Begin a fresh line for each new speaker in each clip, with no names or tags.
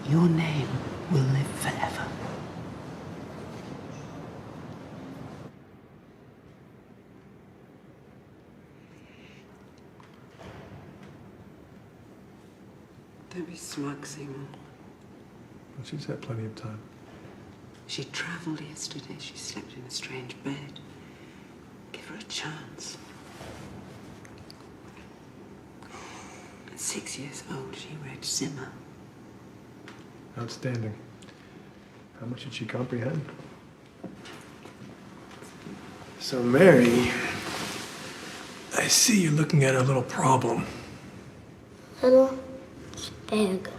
Your name will live forever. Don't be smug, Seymour.
Well, she's had plenty of time.
She travelled yesterday. She slept in a strange bed. Give her a chance. At 6 years old, she read Zimmer.
Outstanding. How much did she comprehend? So, Mary, I see you're looking at a little problem.
Little? It's big.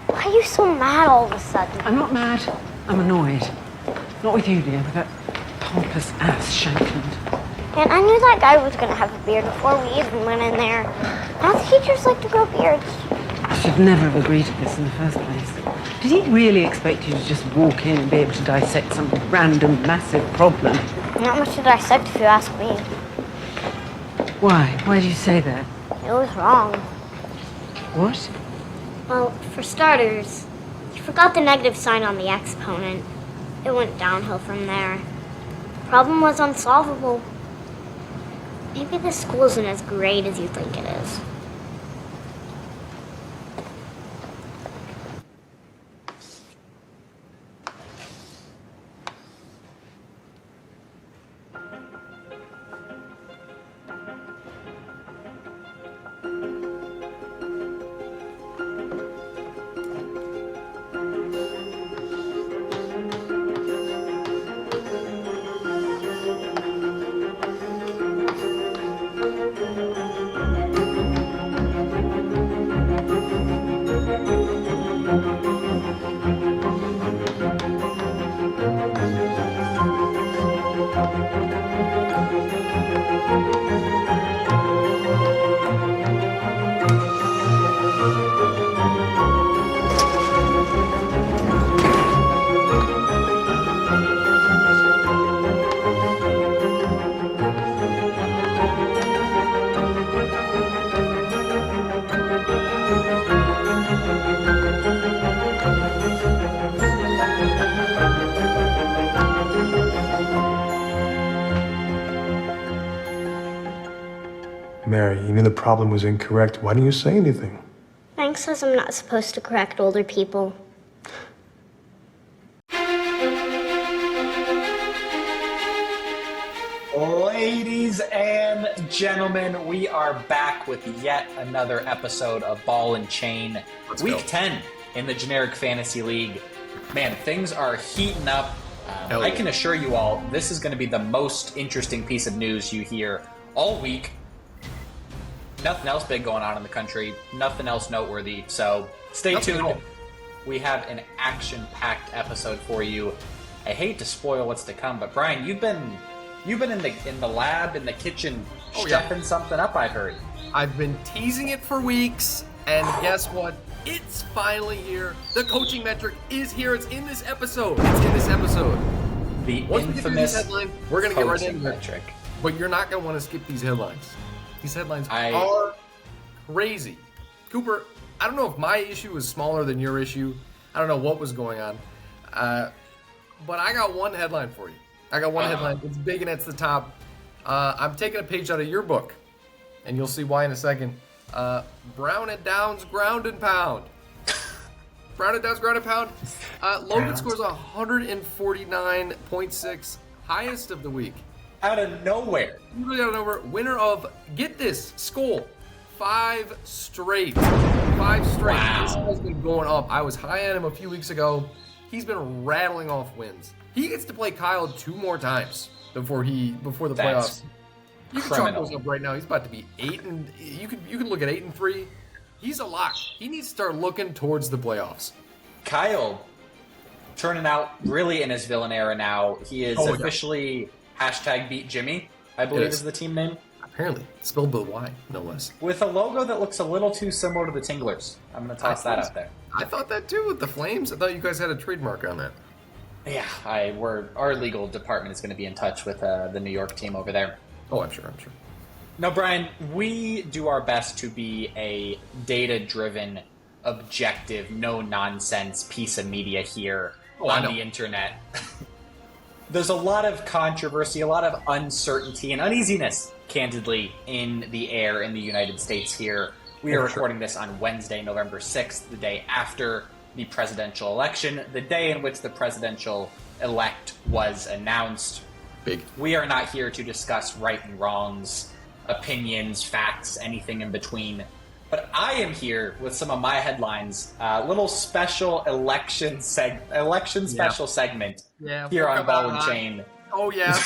Why are you so mad all of a sudden?
I'm not mad. I'm annoyed. Not with you, dear, with that pompous ass Shankland.
And I knew that guy was gonna have a beard before we even went in there. Now the teachers like to grow beards.
I should never have agreed to this in the first place. Did he really expect you to just walk in and be able to dissect some random, massive problem?
Not much to dissect if you ask me.
Why? Why do you say that?
It was wrong.
What?
Well, for starters, you forgot the negative sign on the exponent. It went downhill from there. The problem was unsolvable. Maybe this school isn't as great as you think it is.
Mary, you knew the problem was incorrect. Why didn't you say anything?
Frank says I'm not supposed to correct older people.
Ladies and gentlemen, we are back with yet another episode of Ball and Chain. Week 10 in the Generic Fantasy League. Man, things are heating up. I can assure you all, this is going to be the most interesting piece of news you hear all week. Nothing else big going on in the country. Nothing else noteworthy. So stay tuned. We have an action-packed episode for you. I hate to spoil what's to come, but Brian, you've been in the lab, in the kitchen, chefing something up, I've heard.
I've been teasing it for weeks, and guess what? It's finally here. The coaching metric is here. It's in this episode.
The
Once we get through this
infamous
headline, we're going to get right into it.
metric.
But you're not going to want to skip these headlines. These headlines are crazy. Cooper, I don't know if my issue is smaller than your issue. I don't know what was going on. But I got one headline for you. Headline. It's big and it's the top. I'm taking a page out of your book, and you'll see why in a second. Brown and Downs ground and pound. Logan scores 149.6, highest of the week.
Out of nowhere.
Really out of nowhere. Winner of, get this, Skull. 5 straight. 5 straight.
Wow.
This has been going up. I was high on him a few weeks ago. He's been rattling off wins. He gets to play Kyle 2 more times before the playoffs. You can chalk those up right now. He's about to be 8 and you can look at 8-3. He's a lock. He needs to start looking towards the playoffs.
Kyle turning out really in his villain era now. He is officially #beat Jimmy, I believe is the team name.
Apparently. Spelled with a Y, no less.
With a logo that looks a little too similar to the Tinglers. I'm going to toss that out there.
I thought that too with the Flames. I thought you guys had a trademark on that.
Yeah, our legal department is going to be in touch with the New York team over there.
Oh, I'm sure.
Now, Brian, we do our best to be a data-driven, objective, no-nonsense piece of media here on the internet. There's a lot of controversy, a lot of uncertainty and uneasiness, candidly, in the air in the United States here. We are recording this on Wednesday, November 6th, the day after the presidential election, the day in which the presidential elect was announced.
Big.
We are not here to discuss right and wrongs, opinions, facts, anything in between. But I am here with some of my headlines, a little special election special segment here on Ball and Chain.
Oh, yeah.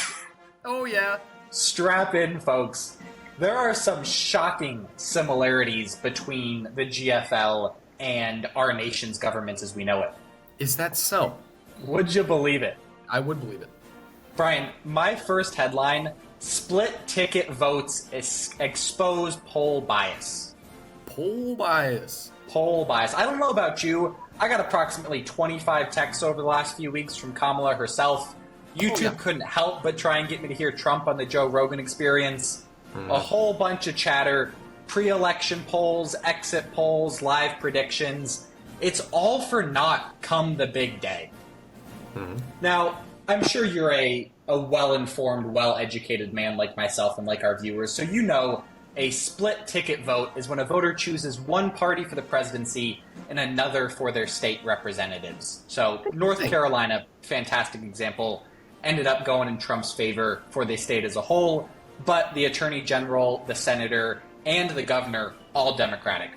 Oh, yeah.
Strap in, folks. There are some shocking similarities between the GFL and our nation's government as we know it.
Is that so?
Would you believe it?
I would believe it.
Brian, my first headline, split ticket votes expose poll bias.
Poll bias.
Poll bias. I don't know about you. I got approximately 25 texts over the last few weeks from Kamala herself. YouTube couldn't help but try and get me to hear Trump on the Joe Rogan Experience. A whole bunch of chatter, pre-election polls, exit polls, live predictions. It's all for naught come the big day. Now, I'm sure you're a well-informed, well-educated man like myself and like our viewers, so you know a split ticket vote is when a voter chooses one party for the presidency and another for their state representatives. So North Carolina, fantastic example, ended up going in Trump's favor for the state as a whole, but the attorney general, the senator, and the governor, all Democratic.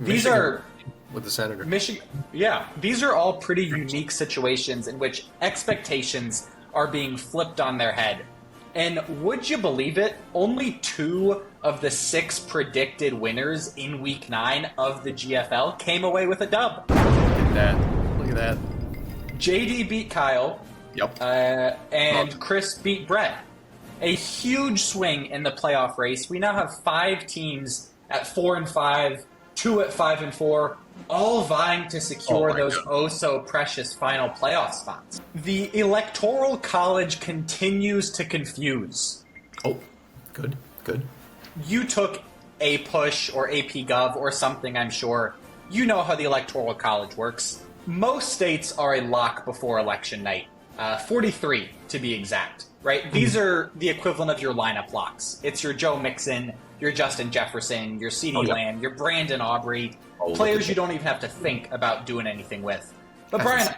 These are
with the senator.
Michigan, yeah, these are all pretty unique situations in which expectations are being flipped on their head. And would you believe it? Only 2 of the 6 predicted winners in Week 9 of the GFL came away with a dub.
Look at that. Look at that.
JD beat Kyle.
Yep.
And Chris beat Brett. A huge swing in the playoff race. We now have 5 teams at 4-5, 2 at 5-4, all vying to secure those oh-so-precious final playoff spots. The Electoral College continues to confuse.
Oh, good.
You took a push or AP Gov or something, I'm sure. You know how the Electoral College works. Most states are a lock before election night. 43 to be exact, right? These are the equivalent of your lineup locks. It's your Joe Mixon, your Justin Jefferson, your CeeDee Lamb, your Brandon Aubrey, players you don't even have to think about doing anything with. But Brian,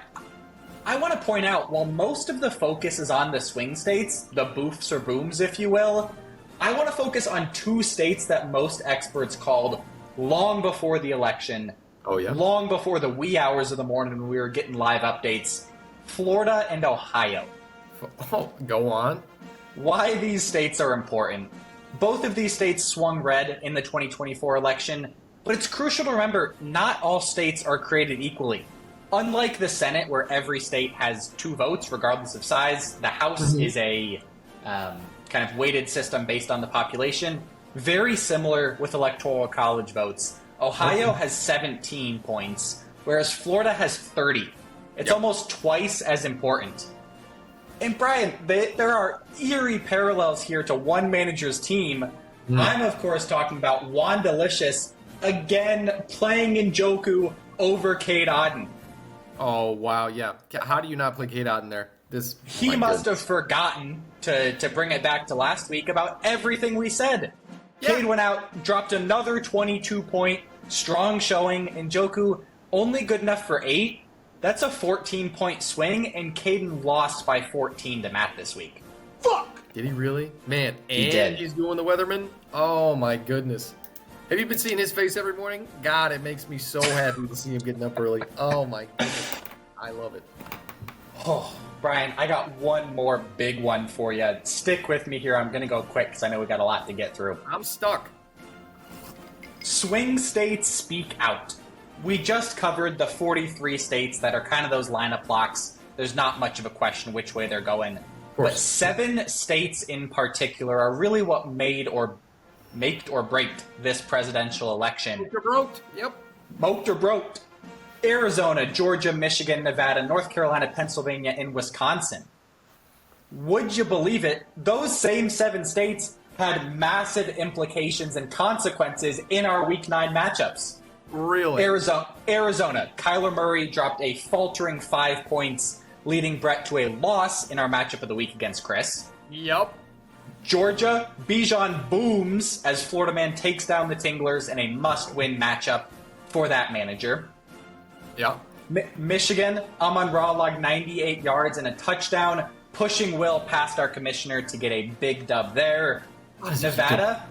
I want to point out, while most of the focus is on the swing states, the boofs or booms, if you will, I want to focus on 2 states that most experts called long before the election, long before the wee hours of the morning when we were getting live updates, Florida and Ohio.
Oh, go on.
Why these states are important. Both of these states swung red in the 2024 election, but it's crucial to remember not all states are created equally. Unlike the Senate, where every state has 2 votes regardless of size, the House is a kind of weighted system based on the population. Very similar with Electoral College votes. Ohio has 17 points, whereas Florida has 30. It's almost twice as important. And Brian, there are eerie parallels here to one manager's team. I'm, of course, talking about Wandelicious again playing Njoku over Cade Otton.
Oh, wow, yeah. How do you not play Cade Otton there?
He must have forgotten to bring it back to last week about everything we said. Cade went out, dropped another 22-point strong showing. Njoku only good enough for 8. That's a 14-point swing, and Caden lost by 14 to Matt this week. Fuck!
Did he really? Man,
He did.
He's doing the weatherman? Oh, my goodness. Have you been seeing his face every morning? God, it makes me so happy to see him getting up early. Oh, my goodness. I love it.
Oh, Brian, I got one more big one for you. Stick with me here. I'm going to go quick because I know we got a lot to get through.
I'm stuck.
Swing states speak out. We just covered the 43 states that are kind of those lineup locks. There's not much of a question which way they're going. But 7 states in particular are really what made or braked this presidential election.
Moked or broke. Yep.
Moked or broke. Arizona, Georgia, Michigan, Nevada, North Carolina, Pennsylvania, and Wisconsin. would you believe it, those same 7 states had massive implications and consequences in our Week 9 matchups.
Really?
Arizona. Kyler Murray dropped a faltering 5 points, leading Brett to a loss in our matchup of the week against Chris.
Yep.
Georgia, Bijan booms as Florida Man takes down the Tinglers in a must-win matchup for that manager.
Yeah.
Michigan, Amon-Ra logged 98 yards and a touchdown, pushing Will past our commissioner to get a big dub there. Nevada,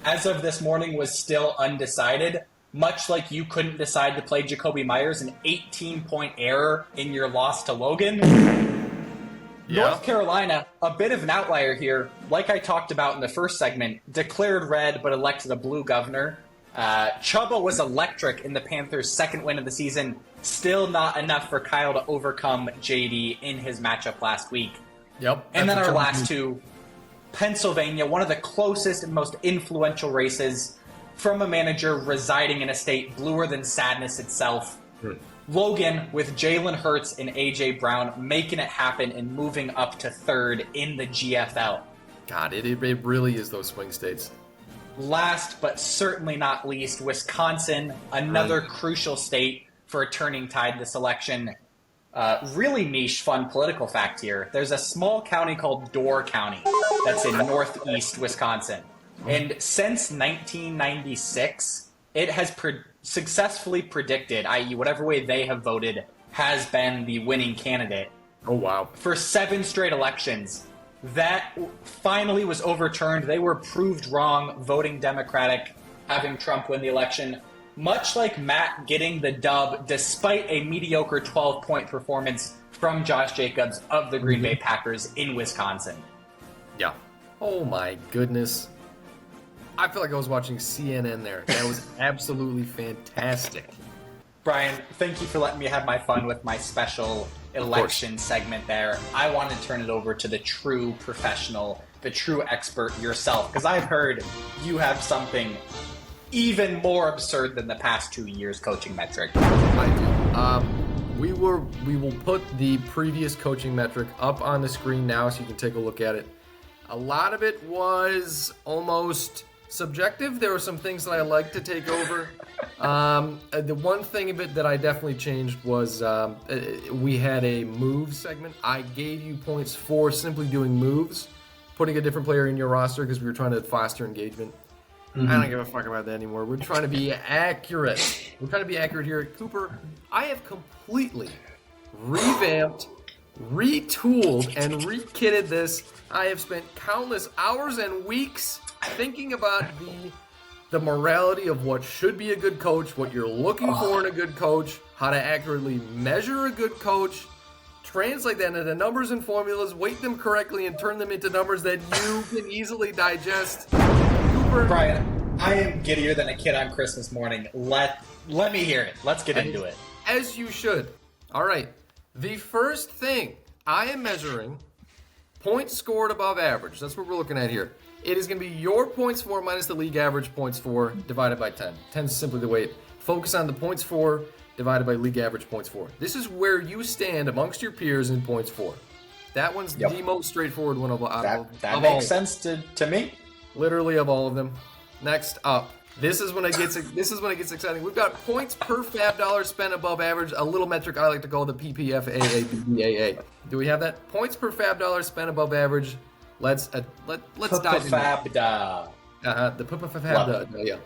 as of this morning, was still undecided. Much like you couldn't decide to play Jacoby Myers, an 18-point error in your loss to Logan.
Yeah.
North Carolina, a bit of an outlier here. Like I talked about in the first segment, declared red but elected a blue governor. Chubba was electric in the Panthers' second win of the season. Still not enough for Kyle to overcome JD in his matchup last week.
Yep.
And then our last two, Pennsylvania, one of the closest and most influential races from a manager residing in a state bluer than sadness itself. Logan with Jalen Hurts and A.J. Brown making it happen and moving up to third in the GFL.
God, it really is those swing states.
Last but certainly not least, Wisconsin, another crucial state for a turning tide this election. Really niche, fun political fact here. There's a small county called Door County that's in northeast Wisconsin. And since 1996, it has successfully predicted, i.e. whatever way they have voted, has been the winning candidate.
Oh, wow.
For 7 straight elections. That finally was overturned. They were proved wrong, voting Democratic, having Trump win the election. Much like Matt getting the dub despite a mediocre 12-point performance from Josh Jacobs of the Green Bay Packers in Wisconsin.
Yeah. Oh, my goodness. I feel like I was watching CNN there. That was absolutely fantastic.
Brian, thank you for letting me have my fun with my special election segment there. I want to turn it over to the true professional, the true expert yourself, because I've heard you have something even more absurd than the past 2 years coaching metric.
I do. We will put the previous coaching metric up on the screen now so you can take a look at it. A lot of it was almost subjective. There were some things that I liked to take over. The one thing of it that I definitely changed was we had a move segment. I gave you points for simply doing moves, putting a different player in your roster because we were trying to foster engagement. I don't give a fuck about that anymore. We're trying to be accurate. We're trying to be accurate here at Cooper. I have completely revamped, retooled, and rekitted this. I have spent countless hours and weeks thinking about the morality of what should be a good coach, what you're looking for in a good coach, how to accurately measure a good coach, translate that into numbers and formulas, weight them correctly, and turn them into numbers that you can easily digest. Cooper,
Brian, I am giddier than a kid on Christmas morning. Let me hear it. Let's get into it.
As you should. All right. The first thing I am measuring, points scored above average. That's what we're looking at here. It is going to be your points for minus the league average points for divided by 10. 10 is simply the weight. Focus on the points for divided by league average points for. This is where you stand amongst your peers in points for. That one's the most straightforward one of all.
That makes sense to me.
Literally of all of them. Next up. This is when it gets exciting. We've got points per fab dollar spent above average, a little metric I like to call the PPFAABBAA. Do we have that? Points per fab dollar spent above average. Let's dive in. The PPFAB. Yeah.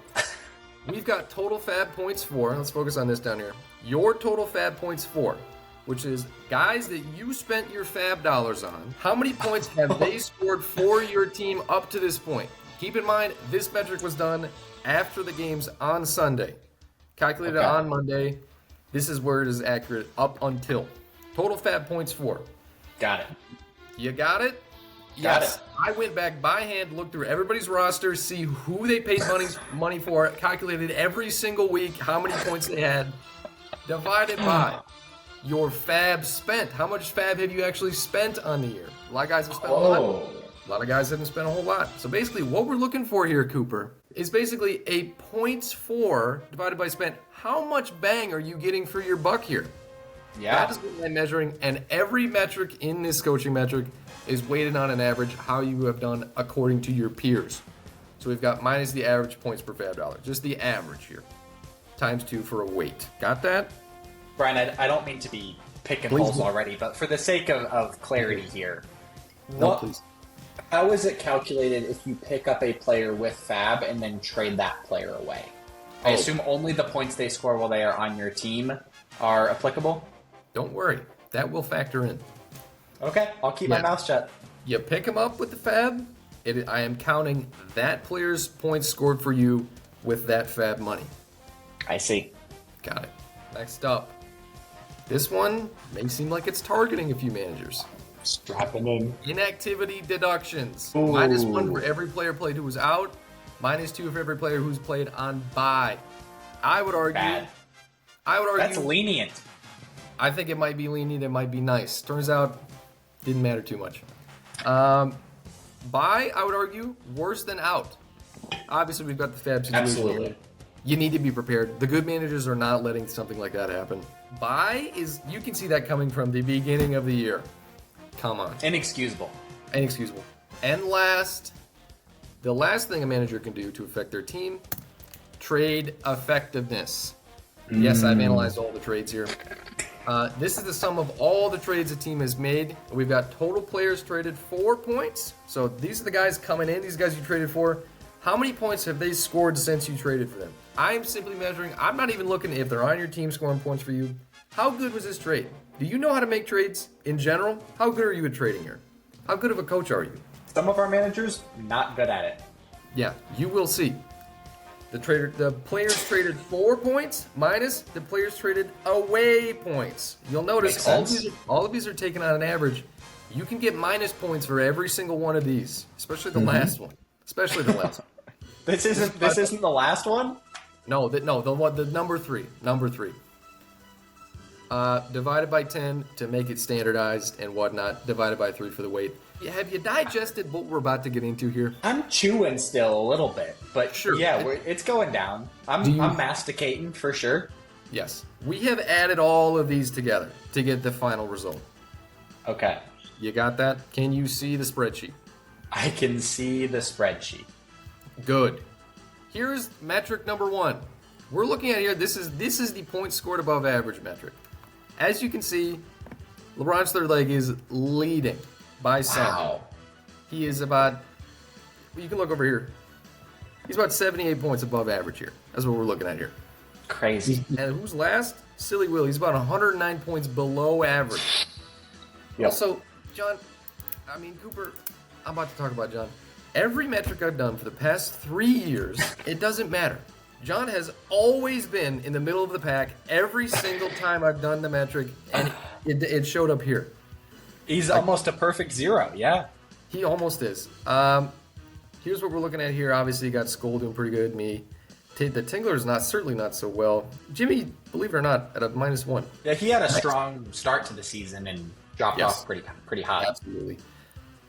We've got total fab points for. Let's focus on this down here. Your total fab points for, which is guys that you spent your fab dollars on. How many points have they scored for your team up to this point? Keep in mind, this metric was done after the games on Sunday. Calculated on Monday. This is where it is accurate up until. Total fab points for.
Got it.
You got it? Yes. I went back by hand, looked through everybody's roster, see who they paid money for, calculated every single week how many points they had, divided by your fab spent. How much fab have you actually spent on the year? A lot of guys have spent a lot. A lot of guys haven't spent a whole lot. So basically what we're looking for here, Cooper, is basically a points for divided by spent. How much bang are you getting for your buck here?
Yeah.
That is what I'm measuring, and every metric in this coaching metric is weighted on an average how you have done according to your peers. So we've got minus the average points per fab dollar, just the average here, times 2 for a weight. Got that?
Brian, I don't mean to be picking holes already, but for the sake of clarity here,
Please.
How is it calculated if you pick up a player with fab and then trade that player away? I assume only the points they score while they are on your team are applicable?
Don't worry, that will factor in.
Okay, I'll keep my mouth shut.
You pick him up with the fab, I am counting that player's points scored for you with that fab money.
I see.
Got it. Next up. This one may seem like it's targeting a few managers.
Strapping in.
Inactivity deductions.
Ooh.
-1 for every player played who was out. -2 for every player who's played on bye. I would argue.
Bad. That's lenient.
I think it might be lenient. It might be nice. Turns out, didn't matter too much. Bye, I would argue, worse than out. Obviously, we've got the fab situation.
Absolutely.
You need to be prepared. The good managers are not letting something like that happen. Bye is, you can see that coming from the beginning of the year. Come on.
Inexcusable.
Inexcusable. And last, the last thing a manager can do to affect their team, trade effectiveness. Yes, I've analyzed all the trades here. This is the sum of all the trades a team has made. We've got total players traded 4 points. So these are the guys coming in, these guys you traded for. How many points have they scored since you traded for them? I'm simply measuring, I'm not even looking if they're on your team scoring points for you. How good was this trade? Do you know how to make trades in general? How good are you at trading here? How good of a coach are you?
Some of our managers, not good at it.
Yeah, you will see. The players traded 4 points minus the players traded away points. You'll notice all of these are taken on an average. You can get minus points for every single one of these, especially the last one. Especially the last one.
This isn't the last one?
No, the number 3. Number 3. Divided by 10 to make it standardized and whatnot. Divided by 3 for the weight. Have you digested what we're about to get into here?
I'm chewing still a little bit, but
sure.
Yeah, it's going down. I'm masticating for sure.
Yes. We have added all of these together to get the final result.
Okay.
You got that? Can you see the spreadsheet?
I can see the spreadsheet.
Good. Here's metric number 1. We're looking at here, this is the points scored above average metric. As you can see, LeBron's third leg is leading by some.
Wow.
He is about, you can look over here. He's about 78 points above average here. That's what we're looking at here.
Crazy.
And who's last? Silly Will. He's about 109 points below average.
Yep.
Also, Cooper, I'm about to talk about John. Every metric I've done for the past 3 years, it doesn't matter. John has always been in the middle of the pack every single time I've done the metric, and it showed up here.
He's almost a perfect 0, yeah.
He almost is. Here's what we're looking at here. Obviously, you got Skull doing pretty good. Me. The Tingler's certainly not so well. Jimmy, believe it or not, at a -1.
Yeah, he had a strong start to the season and dropped off pretty high.
Absolutely.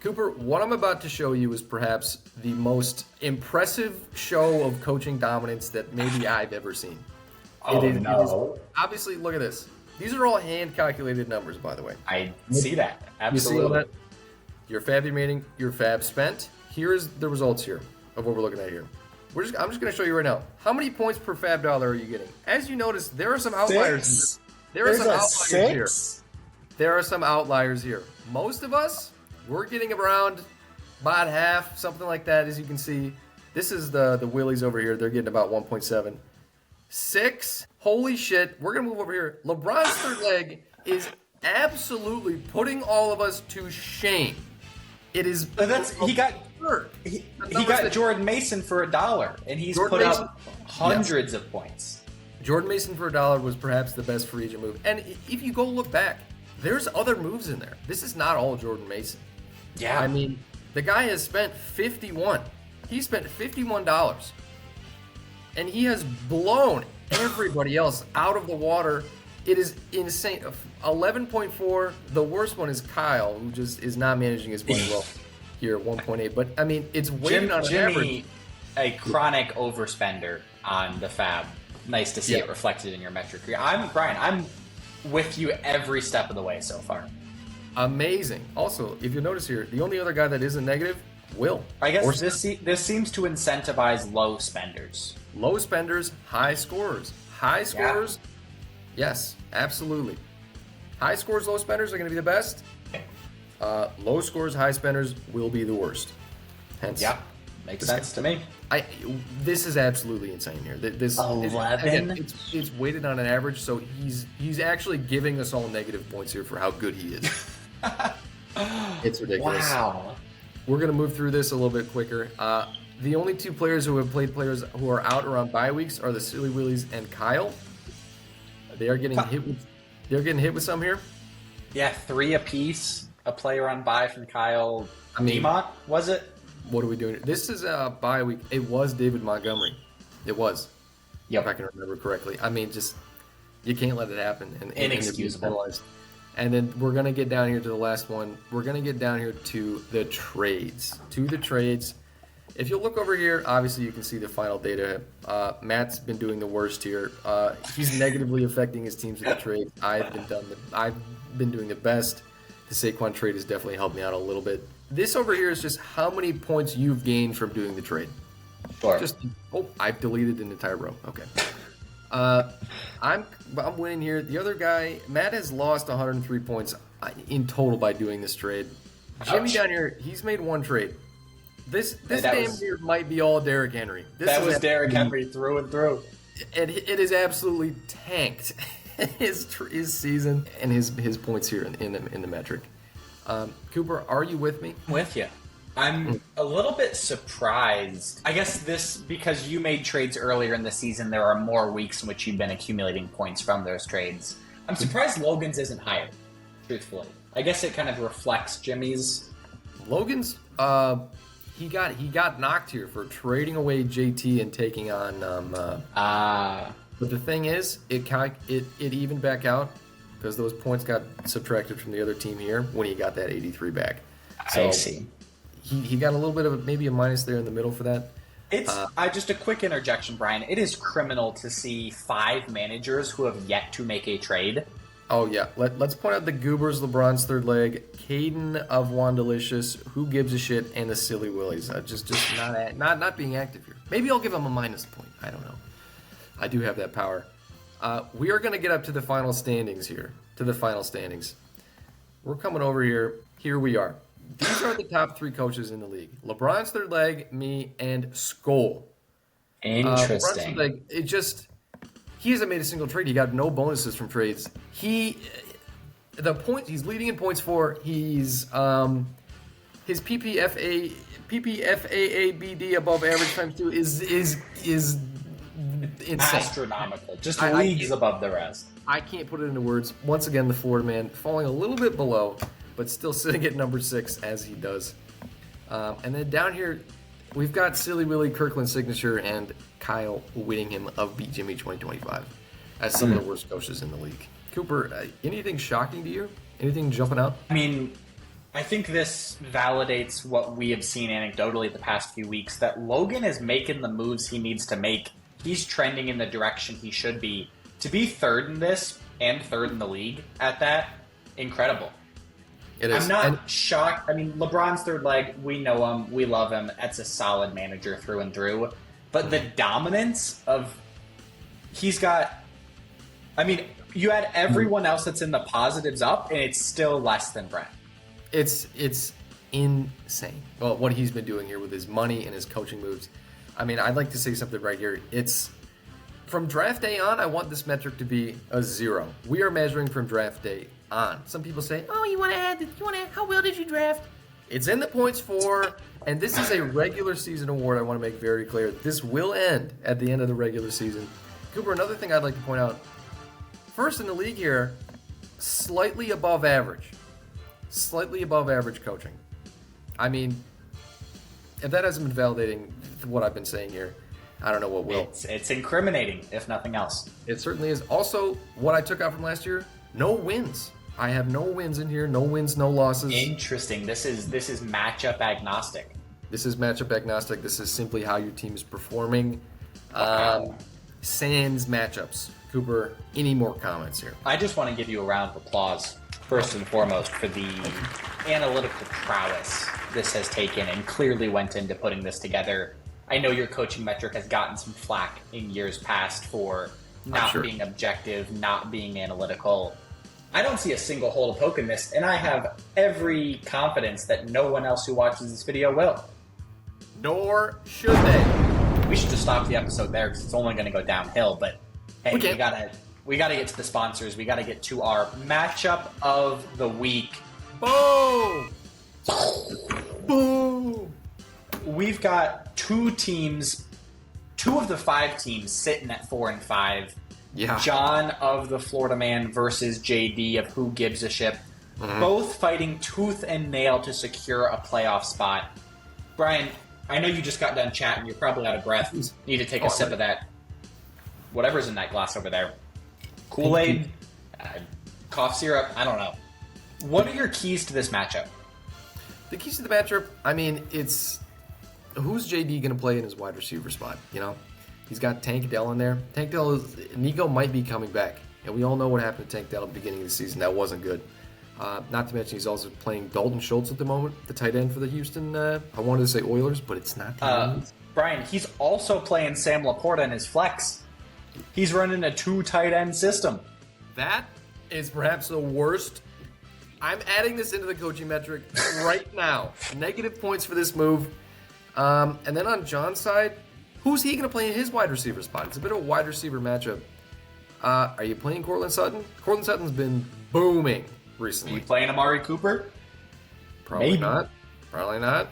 Cooper, what I'm about to show you is perhaps the most impressive show of coaching dominance that maybe I've ever seen.
Oh, no.
Obviously, look at this. These are all hand-calculated numbers, by the way.
I see that. Absolutely.
You see all that? Your fab remaining, your fab spent. Here's the results here of what we're looking at here. I'm just going to show you right now. How many points per fab dollar are you getting? As you notice, there are some outliers here. There are some outliers here. Most of us, we're getting around about half, something like that, as you can see. This is the Willies over here. They're getting about 1.7. 6. Holy shit. We're going to move over here. LeBron's third leg is absolutely putting all of us to shame. It is.
He got Jordan Mason for $1, and he's put up hundreds of points.
Jordan Mason for $1 was perhaps the best free agent move. And if you go look back, there's other moves in there. This is not all Jordan Mason.
Yeah.
I mean, the guy has spent $51. He spent $51. And he has blown everybody else out of the water. It is insane. 11.4. The worst one is Kyle, who just is not managing his money well here at 1.8. But, I mean, it's weighted on an average.
Jimmy, a chronic overspender on the fab. Nice to see it reflected in your metric here. I'm with you every step of the way so far.
Amazing. Also, if you notice here, the only other guy that isn't negative, Will.
I guess this seems to incentivize low spenders.
Low spenders, high scorers. High scorers, yes, absolutely. High scores, low spenders are going to be the best. Low scores, high spenders will be the worst. Hence,
makes sense to me.
This is absolutely insane here. This
11.
Again, it's weighted on an average, so he's actually giving us all negative points here for how good he is. It's ridiculous.
Wow.
We're going to move through this a little bit quicker. The only two players who have played players who are out or on bye weeks are the Silly Willies and Kyle. They are getting hit with. They're getting hit with some here.
Yeah, 3 apiece. A player on bye from Kyle. Demont, was it?
What are we doing? This is a bye week. It was David Montgomery. It was.
Yep.
If I can remember correctly. I mean, just you can't let it happen. And
inexcusable.
And then we're going to get down here to the last one. We're going to get down here to the trades. If you'll look over here, obviously you can see the final data. Matt's been doing the worst here. He's negatively affecting his teams with the trades. I've been doing the best. The Saquon trade has definitely helped me out a little bit. This over here is just how many points you've gained from doing the trade.
Sure.
I've deleted an entire row. Okay. I'm winning here. The other guy, Matt, has lost 103 points in total by doing this trade. Jimmy down here, he's made one trade. This game here might be all Derrick Henry.
That was Derrick Henry through and through.
And it is absolutely tanked his season and his points here in the metric. Cooper, are you with me?
I'm with you. I'm a little bit surprised. I guess because you made trades earlier in the season, there are more weeks in which you've been accumulating points from those trades. I'm surprised Logan's isn't higher, truthfully. I guess it kind of reflects Jimmy's.
Logan's, he got knocked here for trading away JT and taking on. But the thing is, it evened back out because those points got subtracted from the other team here when he got that 83 back. So,
I see.
He got a little bit of maybe a minus there in the middle for that.
It's just a quick interjection, Brian. It is criminal to see 5 managers who have yet to make a trade.
Oh yeah, let's point out the Goobers, LeBron's third leg, Caden of Wandelicious, Who Gives a Shit, and the Silly Willies. Just not being active here. Maybe I'll give them a minus point. I don't know. I do have that power. We are going to get up to the final standings here. We're coming over here. Here we are. These are the top 3 coaches in the league. LeBron's third leg, me, and Skoll.
Interesting.
He hasn't made a single trade. He got no bonuses from trades. He's leading in points for. His PPFAABD above average times 2 is insane.
Astronomical. Just leagues above the rest.
I can't put it into words. Once again, the Florida man falling a little bit below, but still sitting at number 6 as he does. And then down here, we've got Silly Willy, Kirkland Signature, and Kyle Whittingham of Beat Jimmy 2025 as some of the worst coaches in the league. Cooper, anything shocking to you? Anything jumping out?
I mean, I think this validates what we have seen anecdotally the past few weeks, that Logan is making the moves he needs to make. He's trending in the direction he should be. To be third in this and third in the league at that, incredible.
It is.
I'm not shocked. I mean, LeBron's third leg, we know him, we love him. That's a solid manager through and through. But the dominance of you had everyone else that's in the positives up, and it's still less than Brett.
It's insane. Well, what he's been doing here with his money and his coaching moves. I mean, I'd like to say something right here. It's from draft day on, I want this metric to be a 0. We are measuring from draft day on. Some people say, "Oh, how well did you draft?" It's in the points for, and this is a regular season award. I want to make very clear. This will end at the end of the regular season. Cooper, another thing I'd like to point out. First in the league here, slightly above average coaching. I mean, if that hasn't been validating what I've been saying here, I don't know what will.
It's incriminating, if nothing else.
It certainly is. Also, what I took out from last year, no wins. I have no wins in here. No wins, no losses.
Interesting. This is matchup agnostic.
This is simply how your team is performing. Sans matchups. Cooper, any more comments here?
I just want to give you a round of applause, first and foremost, for the analytical prowess this has taken and clearly went into putting this together. I know your coaching metric has gotten some flack in years past for not being objective, not being analytical. I don't see a single hole to poke in this, and I have every confidence that no one else who watches this video will.
Nor should they.
We should just stop the episode there because it's only going to go downhill. But hey, we gotta get to the sponsors. We gotta get to our matchup of the week.
Boom! Boom!
We've got two teams, 2 of the 5 teams sitting at 4 and 5.
Yeah.
John of the Florida Man versus JD of Who Gives a Ship. Both fighting tooth and nail to secure a playoff spot. Brian, I know you just got done chatting. You're probably out of breath. Need to take a sip of that. Whatever's in that glass over there. Kool-Aid, cough syrup, I don't know. What are your keys to this matchup?
The keys to the matchup, I mean, it's who's JD going to play in his wide receiver spot, you know? He's got Tank Dell in there. Tank Dell, Nico might be coming back. And we all know what happened to Tank Dell at the beginning of the season. That wasn't good. Not to mention he's also playing Dalton Schultz at the moment, the tight end for the Houston, I wanted to say Oilers, but it's not the
Brian, he's also playing Sam Laporta in his flex. He's running a 2 tight end system.
That is perhaps the worst. I'm adding this into the coaching metric right now. Negative points for this move. And then on John's side, who's he going to play in his wide receiver spot? It's a bit of a wide receiver matchup. Are you playing Cortland Sutton? Cortland Sutton's been booming recently.
Are you playing Amari Cooper?
Probably
Maybe.
not. Probably not.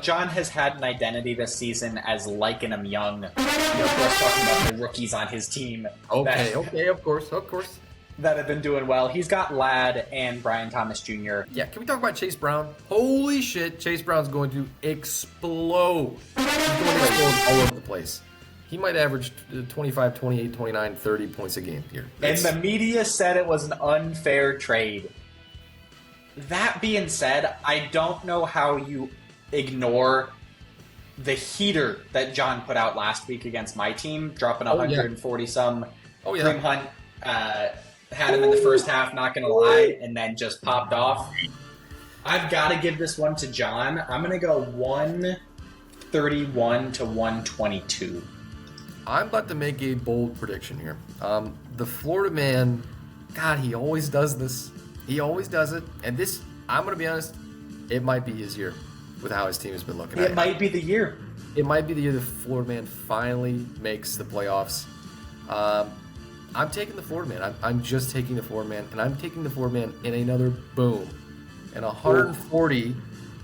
John has had an identity this season as liking him young. Of course, talking about the rookies on his team.
Okay, of course.
That have been doing well. He's got Ladd and Brian Thomas Jr.
Yeah, can we talk about Chase Brown? Holy shit, Chase Brown's going to explode. He's going to explode all over the place. He might average 25, 28, 29, 30 points a game here.
And the media said it was an unfair trade. That being said, I don't know how you ignore the heater that John put out last week against my team, dropping 140-some.
Oh, yeah.
Kareem Hunt had him in the first half, not going to lie, and then just popped off. I've got to give this one to John. I'm going to go 131 to 122.
I'm about to make a bold prediction here. The Florida Man, God, he always does this. He always does it. And this, I'm going to be honest, it might be his year with how his team has been looking.
It might be the year.
It might be the year the Florida Man finally makes the playoffs. I'm taking the Florida Man. I'm just taking the Florida Man, and I'm taking the Florida Man in another boom. And 140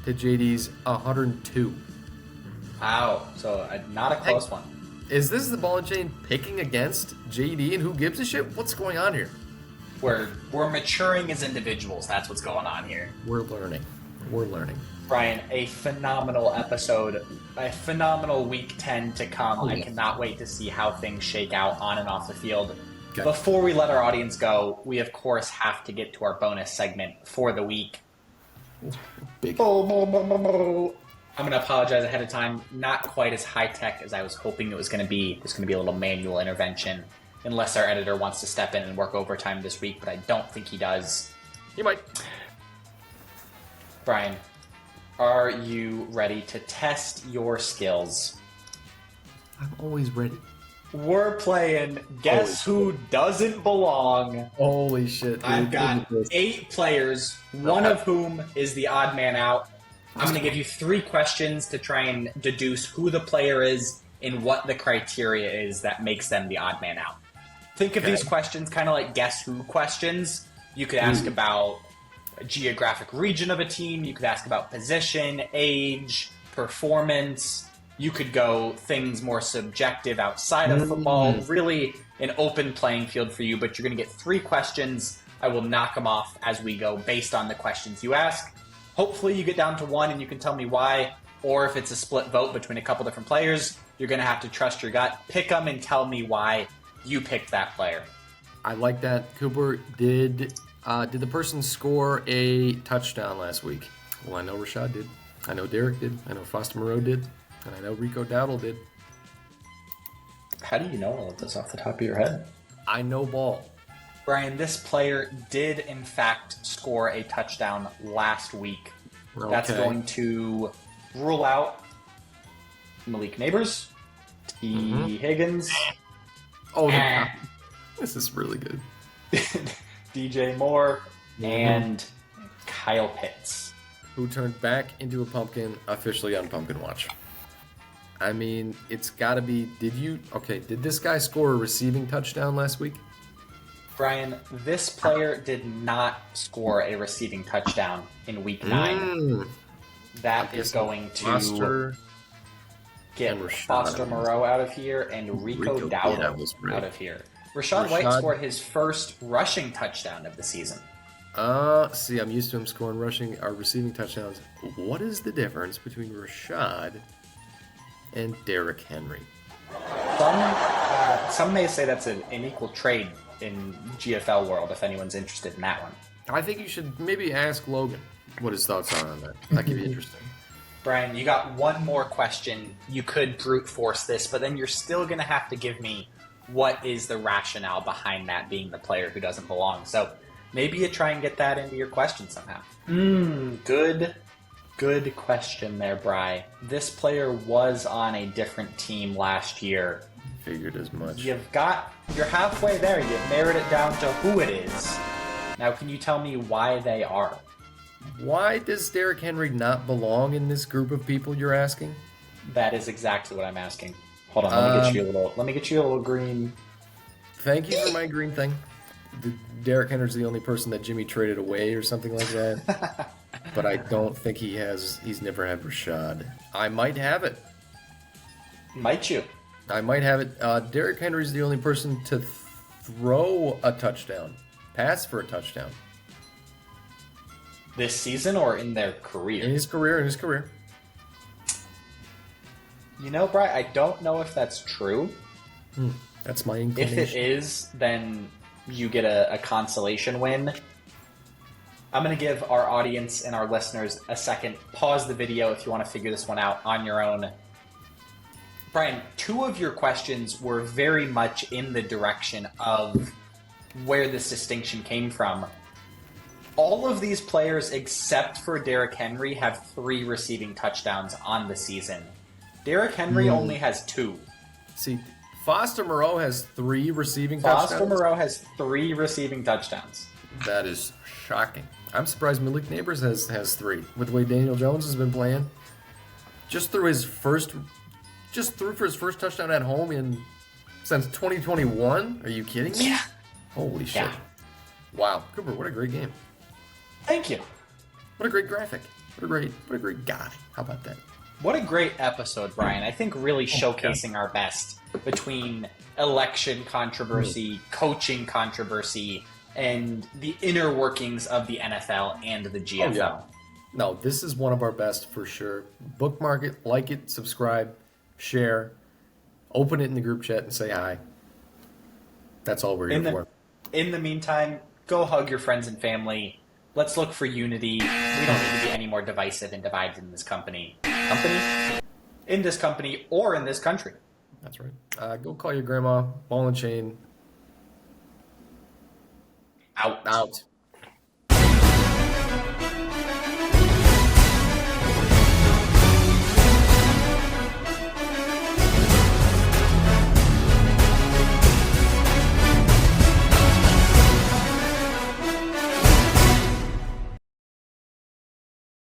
to JD's 102.
Wow. So not a close one.
Is this the ball and chain picking against JD and Who Gives a Shit? What's going on here?
We're maturing as individuals. That's what's going on here.
We're learning.
Brian, a phenomenal episode, a phenomenal week 10 to come.
Oh, yeah.
I cannot wait to see how things shake out on and off the field.
Okay.
Before we let our audience go, we of course have to get to our bonus segment for the week.
Big.
I'm going to apologize ahead of time. Not quite as high-tech as I was hoping it was going to be. There's going to be a little manual intervention, unless our editor wants to step in and work overtime this week, but I don't think he does.
You might.
Brian, are you ready to test your skills?
I'm always ready.
We're playing Guess Who Doesn't Belong.
Holy shit, dude.
I've got 8 players, one of whom is the odd man out. I'm going to give you 3 questions to try and deduce who the player is and what the criteria is that makes them the odd man out. Think of these questions kind of like Guess Who questions. You could ask about a geographic region of a team. You could ask about position, age, performance. You could go things more subjective outside of football. Really an open playing field for you, but you're going to get 3 questions. I will knock them off as we go based on the questions you ask. Hopefully you get down to 1 and you can tell me why, or if it's a split vote between a couple different players, you're going to have to trust your gut. Pick them and tell me why you picked that player.
I like that. Cooper, did the person score a touchdown last week? Well, I know Rashad did. I know Derek did. I know Foster Moreau did. And I know Rico Dowdle did.
How do you know all of this off the top of your head?
I know ball.
Brian, this player did in fact score a touchdown last week.
Okay.
That's going to rule out Malik Neighbors, T. Higgins.
Oh, this is really good.
DJ Moore, and Kyle Pitts.
Who turned back into a pumpkin officially on Pumpkin Watch. I mean, it's got to be... Did this guy score a receiving touchdown last week?
Brian, this player did not score a receiving touchdown in week 9. That is going to get Foster Moreau out of here and Rico Dowdle out of here. Rashad White scored his first rushing touchdown of the season.
See, I'm used to him scoring receiving touchdowns. What is the difference between Rashad and Derrick Henry?
Some may say that's an equal trade in GFL world, if anyone's interested in that one.
I think you should maybe ask Logan what his thoughts are on that. That could be interesting.
Brian, you got one more question. You could brute force this, but then you're still going to have to give me what is the rationale behind that being the player who doesn't belong. So maybe you try and get that into your question somehow. Good question there, Bri. This player was on a different team last year.
Figured as much.
You're halfway there. You've narrowed it down to who it is. Now, can you tell me why they are?
Why does Derrick Henry not belong in this group of people you're asking?
That is exactly what I'm asking. Hold on, let me get you a little green.
Thank you for my green thing. Derrick Henry's the only person that Jimmy traded away or something like that. But I don't think he's never had Rashad. I might have it.
Might you?
I might have it. Derrick Henry's the only person to throw a touchdown, pass for a touchdown.
This season or in their career?
In his career.
You know, Bri, I don't know if that's true.
That's my inclination.
If it is, then you get a consolation win. I'm going to give our audience and our listeners a second. Pause the video if you want to figure this one out on your own. Brian, 2 of your questions were very much in the direction of where this distinction came from. All of these players, except for Derrick Henry, have 3 receiving touchdowns on the season. Derrick Henry only has 2.
See, Foster Moreau has 3 receiving touchdowns.
Foster Moreau has 3 receiving touchdowns.
That is shocking. I'm surprised Malik Neighbors has 3. With the way Daniel Jones has been playing, just threw for his first touchdown at home since 2021. Are you kidding me?
Yeah.
Holy shit!
Yeah.
Wow, Cooper, what a great game.
Thank you.
What a great graphic. What a great guy. How about that?
What a great episode, Brian. I think really showcasing our best between election controversy, coaching controversy, and the inner workings of the NFL and the GFL.
Oh, yeah. No, this is one of our best for sure. Bookmark it, like it, subscribe, share, open it in the group chat and say hi. That's all we're here for.
In the meantime, go hug your friends and family. Let's look for unity. We don't need to be any more divisive and divided in this company. In this company or in this country.
That's right. Go call your grandma. Ball and chain. Out.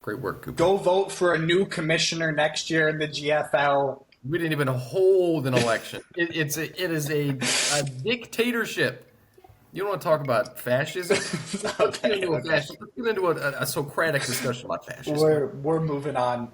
Great work, Cooper.
Go vote for a new commissioner next year in the GFL.
We didn't even hold an election. It is a dictatorship. You don't want to talk about fascism? Let's get into a Socratic discussion about fascism.
We're moving on.